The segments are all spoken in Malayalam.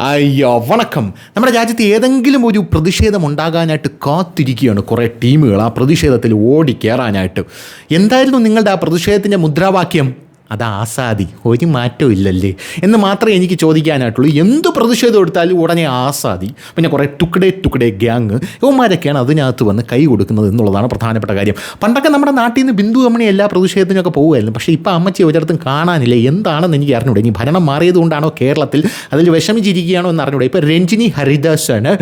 അയ്യോ വണക്കം. നമ്മുടെ രാജ്യത്ത് ഏതെങ്കിലും ഒരു പ്രതിഷേധം ഉണ്ടാകാനായിട്ട് കാത്തിരിക്കുകയാണ് കുറേ ടീമുകൾ ആ പ്രതിഷേധത്തിൽ ഓടിക്കയറാനായിട്ട്. എന്തായിരുന്നു നിങ്ങളുടെ ആ പ്രതിഷേധത്തിൻ്റെ മുദ്രാവാക്യം? അത് ആസാദി, ഒരു മാറ്റവും ഇല്ലല്ലേ എന്ന് മാത്രമേ എനിക്ക് ചോദിക്കാനായിട്ടുള്ളൂ. എന്ത് പ്രതിഷേധം എടുത്താലും ഉടനെ ആസാദി, പിന്നെ കുറേ ടുക്കടേ ഗ്യാങ്, ഇവന്മാരൊക്കെയാണ് അതിനകത്ത് വന്ന് കൈ കൊടുക്കുന്നത് എന്നുള്ളതാണ് പ്രധാനപ്പെട്ട കാര്യം. പണ്ടൊക്കെ നമ്മുടെ നാട്ടിൽ നിന്ന് ബിന്ദു അമ്മണി എല്ലാ പ്രതിഷേധത്തിനൊക്കെ പോകുമായിരുന്നു. പക്ഷേ ഇപ്പോൾ അമ്മച്ചി ഒരിടത്തും കാണാനില്ല. എന്താണെന്ന് എനിക്ക് അറിഞ്ഞൂടെ. ഇനി ഭരണം മാറിയതുകൊണ്ടാണോ കേരളത്തിൽ അതിൽ വിഷമിച്ചിരിക്കുകയാണോ എന്ന് അറിഞ്ഞൂടെ. ഇപ്പോൾ രഞ്ജിനി ഹരിദാസാണ്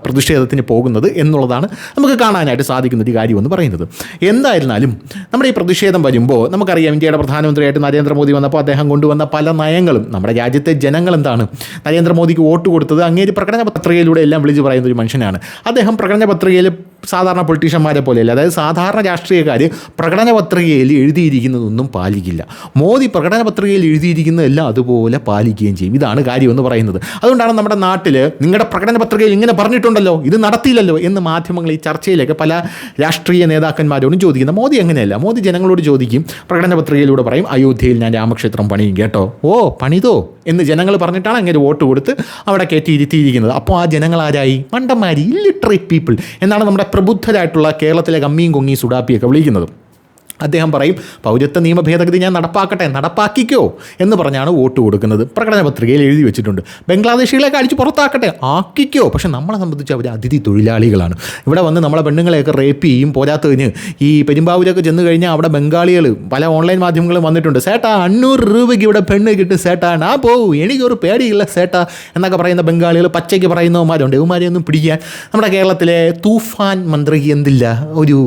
പ്രതിഷേധത്തിന് പോകുന്നത് എന്നുള്ളതാണ് നമുക്ക് കാണാനായിട്ട് സാധിക്കുന്ന ഒരു കാര്യമെന്ന് പറയുന്നത്. എന്തായിരുന്നാലും നമ്മുടെ ഈ പ്രതിഷേധം വരുമ്പോൾ നമുക്കറിയാം, ഇന്ത്യയുടെ പ്രധാനമന്ത്രിയായിട്ട് നരേന്ദ്രമോദി വന്നപ്പോൾ അദ്ദേഹം കൊണ്ടുവന്ന പല നയങ്ങളും നമ്മുടെ രാജ്യത്തെ ജനങ്ങൾ എന്താണ് നരേന്ദ്രമോദിക്ക് വോട്ട് കൊടുത്തത് അങ്ങേര് പ്രകടന പത്രികയിലൂടെ എല്ലാം വിളിച്ച് പറയുന്ന ഒരു മനുഷ്യനാണ് അദ്ദേഹം. പ്രകടന പത്രികയിൽ സാധാരണ പൊളിറ്റീഷ്യന്മാരെ പോലെയല്ല, അതായത് സാധാരണ രാഷ്ട്രീയക്കാർ പ്രകടന പത്രികയിൽ എഴുതിയിരിക്കുന്നതൊന്നും പാലിക്കില്ല. മോദി പ്രകടന പത്രികയിൽ എഴുതിയിരിക്കുന്നതെല്ലാം അതുപോലെ പാലിക്കുകയും ചെയ്യും. ഇതാണ് കാര്യമെന്ന് പറയുന്നത്. അതുകൊണ്ടാണ് നമ്മുടെ നാട്ടിൽ നിങ്ങളുടെ പ്രകടന പത്രികയിൽ ഇങ്ങനെ പറഞ്ഞിട്ടുണ്ടല്ലോ, ഇത് നടത്തിയില്ലല്ലോ എന്ന് മാധ്യമങ്ങൾ ഈ ചർച്ചയിലേക്ക് പല രാഷ്ട്രീയ നേതാക്കന്മാരോടും ചോദിക്കുന്നത്. മോദി അങ്ങനെയല്ല. മോദി ജനങ്ങളോട് ചോദിക്കും, പ്രകടന പത്രികയിലൂടെ പറയും അയോധ്യയിൽ ഞാൻ രാമക്ഷേത്രം പണിയും കേട്ടോ. ഓ പണിതോ എന്ന് ജനങ്ങൾ പറഞ്ഞിട്ടാണ് അങ്ങനെ വോട്ട് കൊടുത്ത് അവിടെ കയറ്റി ഇരുത്തിയിരിക്കുന്നത്. അപ്പോൾ ആ ജനങ്ങൾ ആരായി? മണ്ടന്മാരി, ഇല്ലിറ്ററേറ്റ് പീപ്പിൾ എന്നാണ് നമ്മുടെ പ്രബുദ്ധരായിട്ടുള്ള കേരളത്തിലെ കമ്മിയും കൊങ്ങിയും സുഡാപ്പിയൊക്കെ വിളിക്കുന്നത്. അദ്ദേഹം പറയും പൗരത്വ നിയമ ഭേദഗതി ഞാൻ നടപ്പാക്കിക്കോ എന്ന് പറഞ്ഞാണ് വോട്ട് കൊടുക്കുന്നത്. പ്രകടന പത്രികയിൽ എഴുതി വെച്ചിട്ടുണ്ട് ബംഗ്ലാദേശികളെയൊക്കെ അടിച്ച് പുറത്താക്കട്ടെ, ആക്കിക്കോ. പക്ഷെ നമ്മളെ സംബന്ധിച്ച് അവർ അതിഥി തൊഴിലാളികളാണ്. ഇവിടെ വന്ന് നമ്മളെ പെണ്ണുങ്ങളെയൊക്കെ റേപ്പ് ചെയ്യും. പോരാത്തതിന് ഈ പെരുമ്പാവൂരൊക്കെ ചെന്ന് കഴിഞ്ഞാൽ അവിടെ ബംഗാളികൾ പല ഓൺലൈൻ മാധ്യമങ്ങളും വന്നിട്ടുണ്ട്. സേട്ടാ 500 രൂപയ്ക്ക് ഇവിടെ പെണ്ണ് കിട്ടും സേട്ടാ, ആ പോവും എനിക്കൊരു പേടിയില്ല സേട്ടാ എന്നൊക്കെ പറയുന്ന ബംഗാളികൾ പച്ചയ്ക്ക് പറയുന്നവന്മാരുണ്ട്. ഇവന്മാരെയൊന്നും പിടിക്കാൻ നമ്മുടെ കേരളത്തിലെ തൂഫാൻ മന്ത്രി എന്തില്ല, ഒരു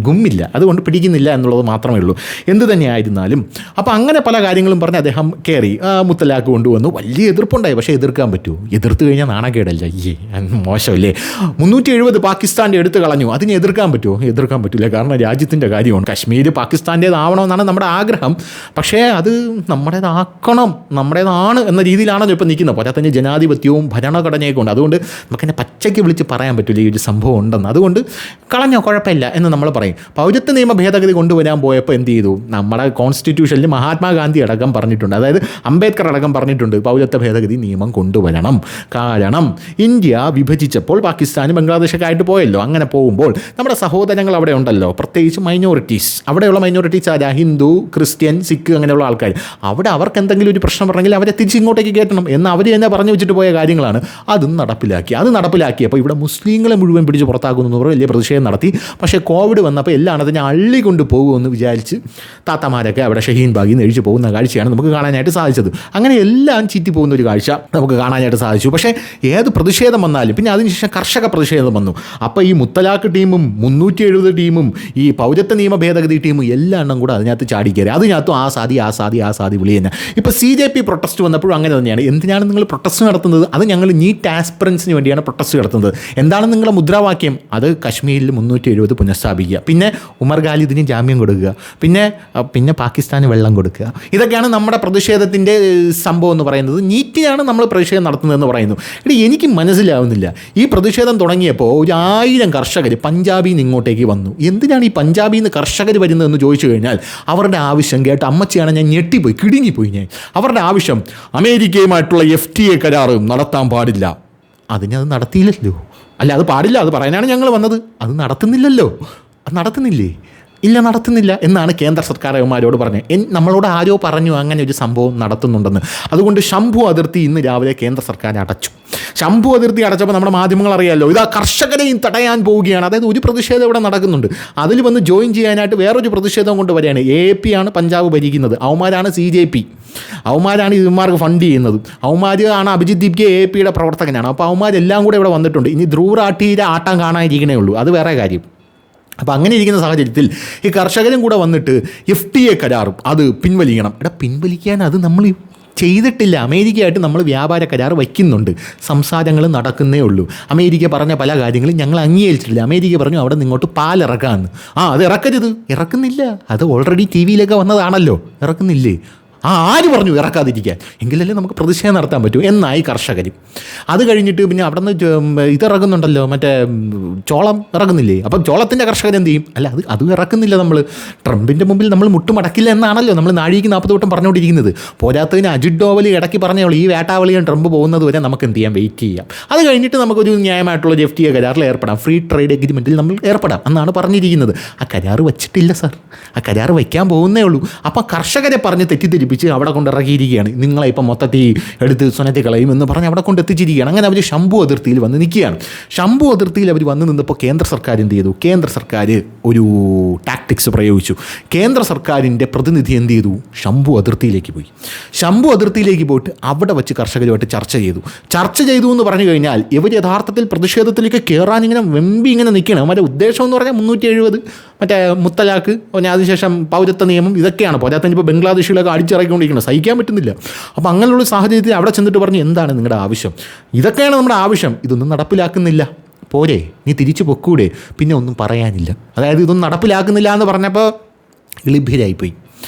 ഗുമ്മില്ല. അതുകൊണ്ട് പിടിക്കുന്നില്ല എന്നുള്ളത് മാത്രമേ ഉള്ളൂ. എന്ത് തന്നെയായിരുന്നാലും അപ്പോൾ അങ്ങനെ പല കാര്യങ്ങളും പറഞ്ഞ് അദ്ദേഹം കയറി മുത്തലാഖ് കൊണ്ടുവന്നു. വലിയ എതിർപ്പുണ്ടായി. പക്ഷേ എതിർക്കാൻ പറ്റുമോ? എതിർത്ത് കഴിഞ്ഞാൽ നാണക്കേടല്ല. മോശമല്ലേ? 370 പാകിസ്ഥാൻ്റെ എടുത്തു കളഞ്ഞു. അതിനെ എതിർക്കാൻ പറ്റുമോ? എതിർക്കാൻ പറ്റില്ല. കാരണം രാജ്യത്തിൻ്റെ കാര്യമാണ്. കശ്മീർ പാകിസ്ഥാൻ്റേതാവണമെന്നാണ് നമ്മുടെ ആഗ്രഹം. പക്ഷേ അത് നമ്മുടേതാണ് എന്ന രീതിയിലാണല്ലോ ഇപ്പോൾ നിൽക്കുന്നത്. പോരാത്തന്നെ ജനാധിപത്യവും ഭരണഘടനയൊക്കെ ഉണ്ട്. അതുകൊണ്ട് നമുക്കെന്നെ പച്ചയ്ക്ക് വിളിച്ച് പറയാൻ പറ്റില്ല ഈ ഒരു സംഭവം ഉണ്ടെന്ന്. അതുകൊണ്ട് കളഞ്ഞോ കുഴപ്പമില്ല എന്ന് നമ്മൾ പറയും. പൗരത്വ നിയമ ഭേദഗതി കൊണ്ടുവരാൻ പോയപ്പോൾ എന്ത് ചെയ്തു? നമ്മുടെ കോൺസ്റ്റിറ്റ്യൂഷനിൽ മഹാത്മാഗാന്ധി അടക്കം പറഞ്ഞിട്ടുണ്ട്, അതായത് അംബേദ്കർ അടക്കം പറഞ്ഞിട്ടുണ്ട് പൗരത്വ ഭേദഗതി നിയമം കൊണ്ടുവരണം. കാരണം ഇന്ത്യ വിഭജിച്ചപ്പോൾ പാകിസ്ഥാനും ബംഗ്ലാദേശൊക്കെ ആയിട്ട് പോയല്ലോ. അങ്ങനെ പോകുമ്പോൾ നമ്മുടെ സഹോദരങ്ങൾ അവിടെ ഉണ്ടല്ലോ, പ്രത്യേകിച്ച് മൈനോറിറ്റീസ്. അവിടെയുള്ള മൈനോറിറ്റീസ് ആരാ? ഹിന്ദു, ക്രിസ്ത്യൻ, സിഖ് അങ്ങനെയുള്ള ആൾക്കാർ. അവിടെ അവർക്ക് എന്തെങ്കിലും ഒരു പ്രശ്നം പറഞ്ഞെങ്കിൽ അവരെ തിരിച്ചിങ്ങോട്ടേക്ക് കയറ്റണം എന്ന് അവർ തന്നെ പറഞ്ഞു വെച്ചിട്ട് പോയ കാര്യങ്ങളാണ്. അതും നടപ്പിലാക്കി. അത് നടപ്പിലാക്കിയപ്പോൾ ഇവിടെ മുസ്ലിങ്ങളെ മുഴുവൻ പിടിച്ച് പുറത്താക്കുന്നു എന്ന് വലിയ പ്രതിഷേധം നടത്തി. പക്ഷേ കോവിഡ് വന്നപ്പോൾ എല്ലാം അതിനെ അള്ളിക്കൊണ്ട് പോകുമെന്ന് വിചാരിച്ച് താത്തമാരൊക്കെ അവിടെ ഷഹീൻ ബാഗിൽ നിന്ന് എഴിച്ചു പോകുന്ന കാഴ്ചയാണ് നമുക്ക് കാണാനായിട്ട് സാധിച്ചത്. അങ്ങനെ എല്ലാം ചീറ്റി പോകുന്ന ഒരു കാഴ്ച നമുക്ക് കാണാനായിട്ട് സാധിച്ചു. പക്ഷേ ഏത് പ്രതിഷേധം വന്നാലും പിന്നെ അതിനുശേഷം കർഷക പ്രതിഷേധം വന്നു. അപ്പോൾ ഈ മുത്തലാഖ് ടീമും 370 ടീമും ഈ പൗരത്വ നിയമ ഭേദഗതി ടീമും എല്ലാം എണ്ണം കൂടെ അതിനകത്ത് ചാടിക്കയറി. അതിനകത്തും ആസാദി വിളി തന്നെ. ഇപ്പോൾ CJP പ്രൊട്ടസ്റ്റ് വന്നപ്പോഴും അങ്ങനെ തന്നെയാണ്. എന്തിനാണ് നിങ്ങൾ പ്രൊട്ടസ്റ്റ് നടത്തുന്നത്? അത് ഞങ്ങൾ നീറ്റ് ആസ്പിറൻസിന് വേണ്ടിയാണ് പ്രൊട്ടസ്റ്റ് നടത്തുന്നത്. എന്താണ് നിങ്ങളുടെ മുദ്രാവാക്യം? അത് കശ്മീരിൽ 370 പുനഃസ്ഥാപിക്കുക, പിന്നെ ഉമർ ഖാലിദിന് ജാമ്യം കൊടുക്കുക, പിന്നെ പാകിസ്ഥാന് വെള്ളം കൊടുക്കുക. ഇതൊക്കെയാണ് നമ്മുടെ പ്രതിഷേധത്തിൻ്റെ സംഭവം എന്ന് പറയുന്നത്. നീറ്റിനാണ് നമ്മൾ പ്രതിഷേധം നടത്തുന്നതെന്ന് പറയുന്നു. എനിക്ക് മനസ്സിലാവുന്നില്ല. ഈ പ്രതിഷേധം തുടങ്ങിയപ്പോൾ 1000 കർഷകർ പഞ്ചാബിൽ നിന്ന് ഇങ്ങോട്ടേക്ക് വന്നു. എന്തിനാണ് ഈ പഞ്ചാബിൽ നിന്ന് കർഷകർ വരുന്നതെന്ന് ചോദിച്ചു കഴിഞ്ഞാൽ അവരുടെ ആവശ്യം കേട്ട് അമ്മച്ചിയാണ് ഞാൻ ഞെട്ടിപ്പോയി, കിടുങ്ങിപ്പോയി ഞാൻ. അവരുടെ ആവശ്യം അമേരിക്കയുമായിട്ടുള്ള FTA കരാറ് നടത്താൻ പാടില്ല. അത് നടത്തിയില്ലല്ലോ. അല്ല, അത് പാടില്ല, അത് പറയാനാണ് ഞങ്ങൾ വന്നത്. അത് നടത്തുന്നില്ലല്ലോ. അത് നടത്തുന്നില്ലേ? ഇല്ല, നടത്തുന്നില്ല എന്നാണ് കേന്ദ്ര സർക്കാർ അവന്മാരോട് പറഞ്ഞത്. നമ്മളോട് ആരോ പറഞ്ഞു അങ്ങനെ ഒരു സംഭവം നടത്തുന്നുണ്ടെന്ന്. അതുകൊണ്ട് ശംഭു അതിർത്തി ഇന്ന് രാവിലെ കേന്ദ്ര സർക്കാർ അടച്ചു. ശംഭു അതിർത്തി അടച്ചപ്പോൾ നമ്മുടെ മാധ്യമങ്ങൾ അറിയാമല്ലോ, ഇതാ കർഷകരെയും തടയാൻ പോവുകയാണ്. അതായത് ഒരു പ്രതിഷേധം ഇവിടെ നടക്കുന്നുണ്ട്, അതിൽ വന്ന് ജോയിൻ ചെയ്യാനായിട്ട് വേറൊരു പ്രതിഷേധം കൊണ്ട് വരികയാണ്. AAP ആണ് പഞ്ചാബ് ഭരിക്കുന്നത്, അവന്മാരാണ് CJP, അവന്മാരാണ് ഇവന്മാർക്ക് ഫണ്ട് ചെയ്യുന്നത്, അവന്മാരാണ് അഭിജിത് ദീപ്കെ AAPയുടെ പ്രവർത്തകനാണ്. അപ്പോൾ അവന്മാരെല്ലാം കൂടെ ഇവിടെ വന്നിട്ടുണ്ട്. ഇനി ധ്രുവ് റാഠിയുടെ ആട്ടം കാണാനിരിക്കണേ ഉള്ളൂ, അത് വേറെ കാര്യം. അപ്പോൾ അങ്ങനെ ഇരിക്കുന്ന സാഹചര്യത്തിൽ ഈ കർഷകരും കൂടെ വന്നിട്ട് FTA കരാറും അത് പിൻവലിക്കണം. പിൻവലിക്കാൻ അത് നമ്മൾ ചെയ്തിട്ടില്ല. അമേരിക്കയായിട്ട് നമ്മൾ വ്യാപാര കരാർ വയ്ക്കുന്നുണ്ട്, സംസാരങ്ങൾ നടക്കുന്നേ ഉള്ളൂ. അമേരിക്ക പറഞ്ഞ പല കാര്യങ്ങളും ഞങ്ങൾ അംഗീകരിച്ചിട്ടില്ല. അമേരിക്ക പറഞ്ഞു അവിടെ നിങ്ങോട്ട് പാലിറക്കാമെന്ന്. അത് ഇറക്കരുത്, ഇറക്കുന്നില്ല. അത് ഓൾറെഡി TV വന്നതാണല്ലോ, ഇറക്കുന്നില്ലേ? ആര് പറഞ്ഞു ഇറക്കാതിരിക്കാൻ? എങ്കിലല്ലേ നമുക്ക് പ്രതിഷേധം നടത്താൻ പറ്റൂ എന്നായി കർഷകർ. അത് കഴിഞ്ഞിട്ട് പിന്നെ അവിടെ നിന്ന് ഇതിറങ്ങുന്നുണ്ടല്ലോ, മറ്റേ ചോളം ഇറങ്ങുന്നില്ലേ? അപ്പം ചോളത്തിൻ്റെ കർഷകർ എന്ത് ചെയ്യും? അല്ല, അത് ഇറക്കുന്നില്ല നമ്മൾ. ട്രംപിൻ്റെ മുമ്പിൽ നമ്മൾ മുട്ടുമടക്കില്ല എന്നാണല്ലോ നമ്മൾ നാഴിക്ക് 40 വട്ടം പറഞ്ഞുകൊണ്ടിരിക്കുന്നത്. പോരാത്തതിന് അജിത് ഡോവൽ ഇടയ്ക്ക് പറഞ്ഞോളൂ, ഈ വേട്ടാവളിയും ട്രംപ് പോകുന്നത് വരെ നമുക്ക് എന്ത് ചെയ്യാം, വെയിറ്റ് ചെയ്യാം. അത് കഴിഞ്ഞിട്ട് നമുക്കൊരു ന്യായമായിട്ടുള്ള FTA കരാറിൽ ഏർപ്പെടാം, ഫ്രീ ട്രേഡ് എഗ്രിമെൻറ്റിൽ നമ്മൾ ഏർപ്പെടാം എന്നാണ് പറഞ്ഞിരിക്കുന്നത്. ആ കരാർ വെച്ചിട്ടില്ല സാർ, ആ കരാർ വയ്ക്കാൻ പോകുന്നേ ഉള്ളൂ. അപ്പോൾ കർഷകരെ പറഞ്ഞ് തെറ്റിദ്ധരിപ്പിച്ച് അവിടെ കൊണ്ടിറക്കിയിരിക്കുകയാണ്. നിങ്ങളെ ഇപ്പം മൊത്തത്തിൽ എടുത്ത് സ്വനത്തിൽ കളയും എന്ന് പറഞ്ഞ് അവിടെ കൊണ്ട് എത്തിച്ചിരിക്കുകയാണ്. അങ്ങനെ അവർ ശംഭു അതിർത്തിയിൽ വന്ന് നിൽക്കുകയാണ്. ശംഭു അതിർത്തിയിൽ അവർ വന്ന് നിന്നപ്പോൾ കേന്ദ്ര സർക്കാർ എന്ത് ചെയ്തു? കേന്ദ്ര സർക്കാർ ഒരു ടാക്ടിക്സ് പ്രയോഗിച്ചു. കേന്ദ്ര സർക്കാരിൻ്റെ പ്രതിനിധി എന്ത് ചെയ്തു? ശംഭു അതിർത്തിയിലേക്ക് പോയി. ശംഭു അതിർത്തിയിലേക്ക് പോയിട്ട് അവിടെ വെച്ച് കർഷകരുമായിട്ട് ചർച്ച ചെയ്തു എന്ന് പറഞ്ഞു കഴിഞ്ഞാൽ ഇവർ യഥാർത്ഥത്തിൽ പ്രതിഷേധത്തിലേക്ക് കയറാൻ ഇങ്ങനെ ഇങ്ങനെ നിൽക്കണം. അവരുടെ ഉദ്ദേശം എന്ന് പറഞ്ഞാൽ 370 മറ്റേ മുത്തലാഖ്, അതിനുശേഷം പൗരത്വ നിയമം, ഇതൊക്കെയാണ്. പോരാത്തതിന് ഇപ്പോൾ ബംഗ്ലാദേശിലൊക്കെ അടിച്ചിറക്കിക്കൊണ്ടിരിക്കുന്നത്, സഹിക്കാൻ പറ്റുന്നില്ല. അപ്പോൾ അങ്ങനെയുള്ള സാഹചര്യത്തിൽ അവിടെ ചെന്നിട്ട് പറഞ്ഞ് എന്താണ് നിങ്ങളുടെ ആവശ്യം? ഇതൊക്കെയാണ് നമ്മുടെ ആവശ്യം, ഇതൊന്നും നടപ്പിലാക്കുന്നില്ല, പോരെ, നീ തിരിച്ചു പൊക്കൂടെ? പിന്നെ ഒന്നും പറയാനില്ല. അതായത് ഇതൊന്നും നടപ്പിലാക്കുന്നില്ല എന്ന് പറഞ്ഞപ്പോൾ ലഭ്യരായിപ്പോയി.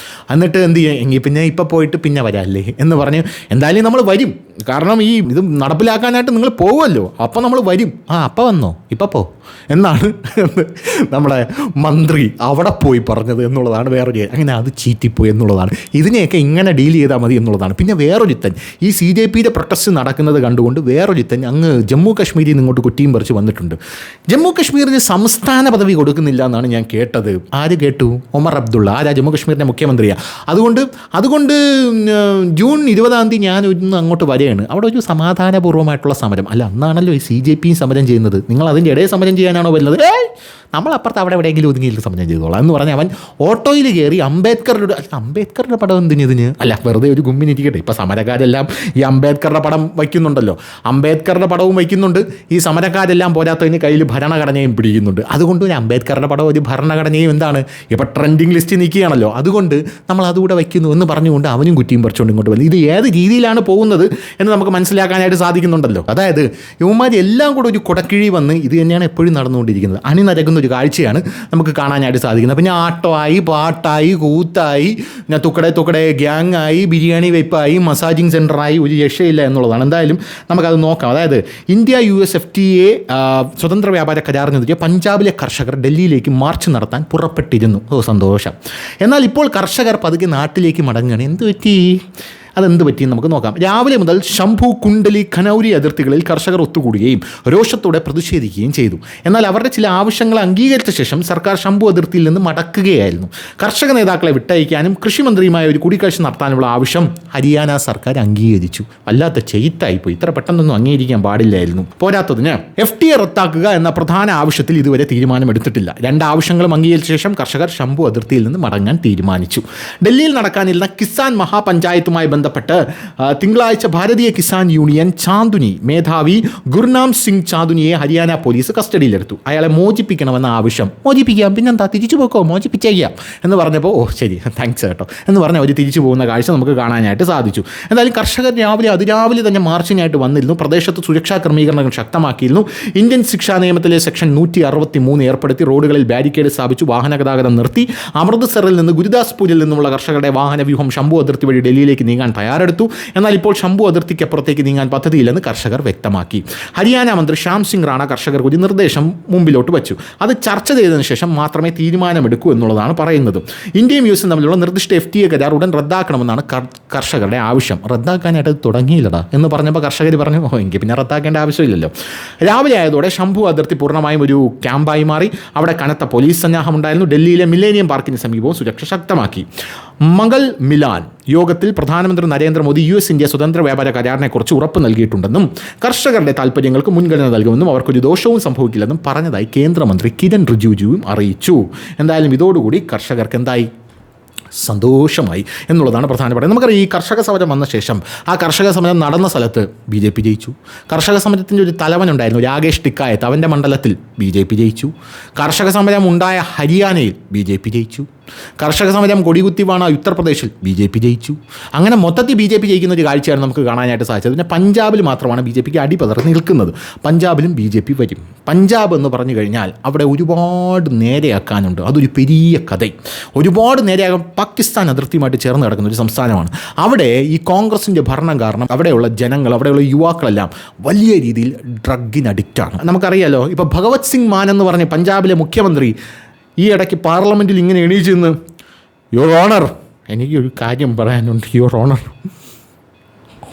എന്നിട്ട് എന്ത് ചെയ്യുക, എങ്കിൽ പിന്നെ ഇപ്പോൾ പോയിട്ട് പിന്നെ വരാമല്ലേ എന്ന് പറഞ്ഞ് എന്തായാലും നമ്മൾ വരും. കാരണം ഈ ഇത് നടപ്പിലാക്കാനായിട്ട് നിങ്ങൾ പോകുമല്ലോ, അപ്പോൾ നമ്മൾ വരും. അപ്പോൾ വന്നോ, ഇപ്പോൾ പോ എന്നാണ് നമ്മുടെ മന്ത്രി അവിടെ പോയി പറഞ്ഞത് എന്നുള്ളതാണ് വേറൊരു. അങ്ങനെ അത് ചീറ്റിപ്പോയി എന്നുള്ളതാണ്. ഇതിനെയൊക്കെ ഇങ്ങനെ ഡീൽ ചെയ്താൽ മതി എന്നുള്ളതാണ്. പിന്നെ വേറൊരുത്തൻ ഈ CJPയുടെ പ്രൊട്ടസ്റ്റ് നടക്കുന്നത് കണ്ടുകൊണ്ട് വേറൊരുത്തൻ അങ്ങ് ജമ്മു കാശ്മീരിൽ നിന്ന് ഇങ്ങോട്ട് കുറ്റിയും പറിച്ച് വന്നിട്ടുണ്ട്. ജമ്മു കാശ്മീരിന് സംസ്ഥാന പദവി കൊടുക്കുന്നില്ല എന്നാണ് ഞാൻ കേട്ടത്. ആര് കേട്ടു? ഒമർ അബ്ദുള്ള. ആരാ? ജമ്മു കാശ്മീരിൻ്റെ മുഖ്യമന്ത്രിയാണ്. അതുകൊണ്ട് ജൂൺ 20 ഞാൻ ഒന്ന് അങ്ങോട്ട് വരികയാണ്. അവിടെ ഒരു സമാധാനപൂർവ്വമായിട്ടുള്ള സമരം. അല്ല, അന്നാണല്ലോ ഈ CJPയും സമരം ചെയ്യുന്നത്. നിങ്ങൾ അതിൻ്റെ ഇടയിൽ സമരം ചെയ്യാനാണോ വരുന്നത്? നമ്മളപ്പുറത്ത് അവിടെ എവിടെയെങ്കിലും ഒതുങ്ങിയിട്ട് സമരം ചെയ്തോളാം എന്ന് പറഞ്ഞ് അവൻ ഓട്ടോയിൽ കയറി അംബേദ്കറുടെ പടം എന്തിന്? അല്ല, വെറുതെ ഒരു ഗുമ്മിനിരിക്കട്ടെ. ഇപ്പോൾ സമരക്കാരെല്ലാം ഈ അംബേദ്കറുടെ പടം വയ്ക്കുന്നുണ്ടല്ലോ, അംബേദ്കറുടെ പടവും വയ്ക്കുന്നുണ്ട്. ഈ സമരക്കാരെല്ലാം പോരാത്തതിന് കയ്യിൽ ഭരണഘടനയും പിടിക്കുന്നുണ്ട്. അതുകൊണ്ട് ഒരു അംബേദ്കറുടെ പടം, ഒരു ഭരണഘടനയും എന്താണ് ഇപ്പോൾ ട്രെൻഡിങ് ലിസ്റ്റ് നിൽക്കുകയാണല്ലോ, അതുകൊണ്ട് നമ്മൾ അതുകൂടെ വയ്ക്കുന്നു എന്ന് പറഞ്ഞുകൊണ്ട് അവനും കുറ്റിയും പറിച്ചുകൊണ്ട് ഇങ്ങോട്ട് വന്നു. ഇത് ഏത് രീതിയിലാണ് പോകുന്നത് എന്ന് നമുക്ക് മനസ്സിലാക്കാനായിട്ട് സാധിക്കുന്നുണ്ടല്ലോ. അതായത് ഇവന്മാർ എല്ലാം കൂടെ ഒരു കുടക്കിഴി വന്ന് ഇത് തന്നെയാണ് എപ്പോഴും നടന്നുകൊണ്ടിരിക്കുന്നത്. അണിനിരക്കുന്ന ഒരു കാഴ്ചയാണ് നമുക്ക് കാണാനായിട്ട് സാധിക്കുന്നത്. പിന്നെ ആട്ടമായി, പാട്ടായി, കൂത്തായി, പിന്നെ തുക്കടെ ഗ്യാങ്ങായി, ബിരിയാണി വെപ്പായി, മസാജിങ് സെൻ്ററായി, ഒരു രക്ഷയില്ല എന്നുള്ളതാണ്. എന്തായാലും നമുക്കത് നോക്കാം. അതായത് ഇന്ത്യ US FTA സ്വതന്ത്ര വ്യാപാര കരാറിനെതിരെ പഞ്ചാബിലെ കർഷകർ ഡൽഹിയിലേക്ക് മാർച്ച് നടത്താൻ പുറപ്പെട്ടിരുന്നു. സന്തോഷം. എന്നാൽ ഇപ്പോൾ കർഷകർ പതുക്കെ നാട്ടിലേക്ക് മടങ്ങുകയാണ്. എന്ത് പറ്റി? അതെന്ത് പറ്റിയെന്ന് നമുക്ക് നോക്കാം. രാവിലെ മുതൽ ശംഭു, കുണ്ടലി, ഖനൗരി അതിർത്തികളിൽ കർഷകർ ഒത്തുകൂടുകയും രോഷത്തോടെ പ്രതിഷേധിക്കുകയും ചെയ്തു. എന്നാൽ അവരുടെ ചില ആവശ്യങ്ങൾ അംഗീകരിച്ച ശേഷം സർക്കാർ ശംഭു അതിർത്തിയിൽ നിന്ന് മടക്കുകയായിരുന്നു. കർഷക നേതാക്കളെ വിട്ടയക്കാനും കൃഷിമന്ത്രിയുമായ ഒരു കൂടിക്കാഴ്ച നടത്താനുള്ള ആവശ്യം ഹരിയാന സർക്കാർ അംഗീകരിച്ചു. വല്ലാത്ത ചെയ്ത്തായിപ്പോയി. ഇത്ര പെട്ടെന്നൊന്നും അംഗീകരിക്കാൻ പാടില്ലായിരുന്നു. പോരാത്തതിന് FTA റദ്ദാക്കുക എന്ന പ്രധാന ആവശ്യത്തിൽ ഇതുവരെ തീരുമാനമെടുത്തിട്ടില്ല. 2 ആവശ്യങ്ങളും അംഗീകരിച്ച ശേഷം കർഷകർ ശംഭു അതിർത്തിയിൽ നിന്ന് മടങ്ങാൻ തീരുമാനിച്ചു. ഡൽഹിയിൽ നടക്കാനിരുന്ന കിസാൻ മഹാപഞ്ചായത്തുമായി ബന്ധപ്പെട്ട് തിങ്കളാഴ്ച ഭാരതീയ കിസാൻ യൂണിയൻ ചാന്ദുനി മേധാവി ഗുർനാം സിംഗ് ചാന്ദുനിയെ ഹരിയാന പോലീസ് കസ്റ്റഡിയിലെടുത്തു. അയാളെ മോചിപ്പിക്കണമെന്ന ആവശ്യം. മോചിപ്പിക്കാം, പിന്നെന്താ, തിരിച്ചു പോക്കോ, മോചിപ്പിച്ചേക്കാം എന്ന് പറഞ്ഞപ്പോൾ ശരി, താങ്ക്സ് കേട്ടോ എന്ന് പറഞ്ഞ് അവർ തിരിച്ചു പോകുന്ന കാഴ്ച നമുക്ക് കാണാനായിട്ട് സാധിച്ചു. എന്തായാലും കർഷകർ അതിരാവിലെ തന്നെ മാർച്ചിനായിട്ട് വന്നിരുന്നു. പ്രദേശത്ത് സുരക്ഷാ ക്രമീകരണങ്ങൾ ശക്തമാക്കിയിരുന്നു. ഇന്ത്യൻ ശിക്ഷാ നിയമത്തിലെ സെക്ഷൻ 163 ഏർപ്പെടുത്തി റോഡുകളിൽ ബാരിക്കേഡ് സ്ഥാപിച്ചു. വാഹന ഗതാഗതം നിർത്തി. അമൃത്സറിൽ നിന്ന് ഗുരുദാസ്പൂരിൽ നിന്നുമുള്ള കർഷകരുടെ വാഹന വ്യൂഹം ശംഭു അതിർത്തി വഴി ഡൽഹിയിലേക്ക് നീങ്ങാൻ തയ്യാറെടുത്തു. എന്നാൽ ഇപ്പോൾ ശംഭു അതിർത്തിക്കപ്പുറത്തേക്ക് നീങ്ങാൻ പദ്ധതിയില്ലെന്ന് കർഷകർ വ്യക്തമാക്കി. ഹരിയാന മന്ത്രി ശ്യാം സിംഗ് റാണ കർഷകർക്ക് ഒരു നിർദ്ദേശം മുമ്പിലോട്ട് വച്ചു. അത് ചർച്ച ചെയ്തതിനു ശേഷം മാത്രമേ തീരുമാനമെടുക്കൂ എന്നുള്ളതാണ് പറയുന്നത്. ഇന്ത്യയും US തമ്മിലുള്ള നിർദ്ദിഷ്ട FTA കരാർ ഉടൻ റദ്ദാക്കണമെന്നാണ് കർഷകരുടെ ആവശ്യം. റദ്ദാക്കാനായിട്ട് തുടങ്ങിയില്ലടാ എന്ന് പറഞ്ഞപ്പോൾ കർഷകർ പറഞ്ഞു, എങ്കിൽ പിന്നെ റദ്ദാക്കേണ്ട ആവശ്യമില്ലല്ലോ. രാവിലെ ആയതോടെ ശംഭു അതിർത്തി പൂർണ്ണമായും ഒരു ക്യാമ്പായി മാറി. അവിടെ കനത്ത പോലീസ് സന്നാഹം ഉണ്ടായിരുന്നു. ഡൽഹിയിലെ മില്ലേനിയം പാർക്കിന് സമീപവും സുരക്ഷ ശക്തമാക്കി. മംഗൾ മിലാൻ യോഗത്തിൽ പ്രധാനമന്ത്രി നരേന്ദ്രമോദി US ഇന്ത്യ സ്വതന്ത്ര വ്യാപാര കരാറിനെക്കുറിച്ച് ഉറപ്പ് നൽകിയിട്ടുണ്ടെന്നും കർഷകരുടെ താൽപ്പര്യങ്ങൾക്ക് മുൻഗണന നൽകുമെന്നും അവർക്കൊരു ദോഷവും സംഭവിക്കില്ലെന്നും പറഞ്ഞതായി കേന്ദ്രമന്ത്രി കിരൺ റിജിജുവും അറിയിച്ചു. എന്തായാലും ഇതോടുകൂടി കർഷകർക്ക് എന്തായി? സന്തോഷമായി എന്നുള്ളതാണ് പ്രധാനപ്പെട്ടത്. നമുക്കറിയാം, ഈ കർഷക സമരം വന്ന ശേഷം ആ കർഷക സമരം നടന്ന സ്ഥലത്ത് BJP ജയിച്ചു. കർഷക സമരത്തിൻ്റെ ഒരു തലവനുണ്ടായിരുന്നു, രാകേഷ് ടിക്കായത്ത്, അവൻ്റെ മണ്ഡലത്തിൽ BJP ജയിച്ചു. കർഷക സമരം ഉണ്ടായ ഹരിയാനയിൽ BJP ജയിച്ചു. കർഷക സമരം കൊടികുത്തിവാണ് ഉത്തർപ്രദേശിൽ BJP ജയിച്ചു. അങ്ങനെ മൊത്തത്തിൽ BJP ജയിക്കുന്ന ഒരു കാഴ്ചയാണ് നമുക്ക് കാണാനായിട്ട് സാധിച്ചത്. പിന്നെ പഞ്ചാബിൽ മാത്രമാണ് BJPക്ക് അടിപതർന്ന് നിൽക്കുന്നത്. പഞ്ചാബിലും BJP വരും. പഞ്ചാബ് എന്ന് പറഞ്ഞു കഴിഞ്ഞാൽ അവിടെ ഒരുപാട് നേരെയാക്കാനുണ്ട്. അതൊരു പെരിയ കഥ. ഒരുപാട് നേരെയാകാൻ പാകിസ്ഥാൻ അതിർത്തിയുമായിട്ട് ചേർന്ന് കിടക്കുന്ന ഒരു സംസ്ഥാനമാണ്. അവിടെ ഈ കോൺഗ്രസിൻ്റെ ഭരണം കാരണം അവിടെയുള്ള ജനങ്ങൾ, അവിടെയുള്ള യുവാക്കളെല്ലാം വലിയ രീതിയിൽ ഡ്രഗിന് അഡിക്റ്റാണ്. നമുക്കറിയാലോ, ഇപ്പോൾ ഭഗവത് സിംഗ് മാൻ എന്ന് പറഞ്ഞ പഞ്ചാബിലെ മുഖ്യമന്ത്രി ഈ ഇടയ്ക്ക് പാർലമെൻറ്റിൽ ഇങ്ങനെ എണീച്ച് നിന്ന്, യുവർ ഓണർ, എനിക്കൊരു കാര്യം പറയാനുണ്ട്, യുവർ ഓണർ,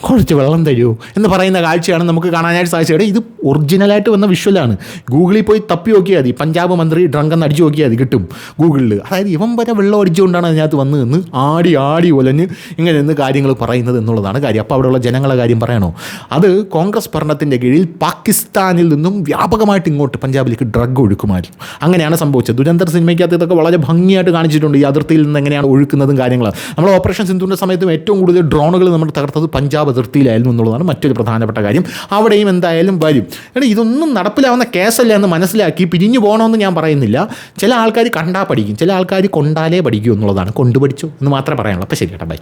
കുറച്ച് വെള്ളം തരൂ എന്ന് പറയുന്ന കാഴ്ചയാണ് നമുക്ക് കാണാനായിട്ട് സാധിച്ചത്. ഇത് ഒറിജിനലായിട്ട് വന്ന വിഷ്വലാണ്. ഗൂഗിളിൽ പോയി തപ്പി നോക്കിയാൽ മതി, പഞ്ചാബ് മന്ത്രി ഡ്രങ്കെന്ന് അടിച്ചു നോക്കിയാൽ മതി, കിട്ടും ഗൂഗിളിൽ. അതായത് ഇവൻ വരെ വെള്ളം അടിച്ചുകൊണ്ടാണ് അതിനകത്ത് വന്ന് നിന്ന് ആടി ഒലഞ്ഞ് ഇങ്ങനെ നിന്ന് കാര്യങ്ങൾ പറയുന്നത് എന്നുള്ളതാണ് കാര്യം. അപ്പോൾ അവിടെയുള്ള ജനങ്ങളെ കാര്യം പറയണോ? അത് കോൺഗ്രസ് ഭരണത്തിൻ്റെ കീഴിൽ പാകിസ്ഥാനിൽ നിന്നും വ്യാപകമായിട്ട് ഇങ്ങോട്ട് പഞ്ചാബിലേക്ക് ഡ്രഗ് ഒഴുക്കുമായിരുന്നു. അങ്ങനെയാണ് സംഭവിച്ചത്. ദുരന്തർ സിനിമയ്ക്കകത്ത് ഇതൊക്കെ വളരെ ഭംഗിയായിട്ട് കാണിച്ചിട്ടുണ്ട്. ഈ അതിർത്തിയിൽ നിന്ന് എങ്ങനെയാണ് ഒഴുക്കുന്നതും കാര്യങ്ങളും. നമ്മൾ ഓപ്പറേഷൻ സിന്ധുവിൻ്റെ സമയത്തും ഏറ്റവും കൂടുതൽ ഡ്രോണുകൾ നമ്മൾ തകർത്തത് പഞ്ചാബ് അതിർത്തിയിലായിരുന്നു എന്നുള്ളതാണ് മറ്റൊരു പ്രധാനപ്പെട്ട കാര്യം. അവിടെയും എന്തായാലും വരും. ഇതൊന്നും നടപ്പിലാവുന്ന കേസല്ല എന്ന് മനസ്സിലാക്കി പിരിഞ്ഞു പോകണമെന്ന് ഞാൻ പറയുന്നില്ല. ചില ആൾക്കാർ കണ്ടാൽ പഠിക്കും, ചില ആൾക്കാർ കൊണ്ടാലേ പഠിക്കൂ എന്നുള്ളതാണ്. കൊണ്ടുപഠിച്ചു എന്ന് മാത്രമേ പറയാനുള്ളൂ. അപ്പോൾ ശരി കേട്ടോ, ബൈ.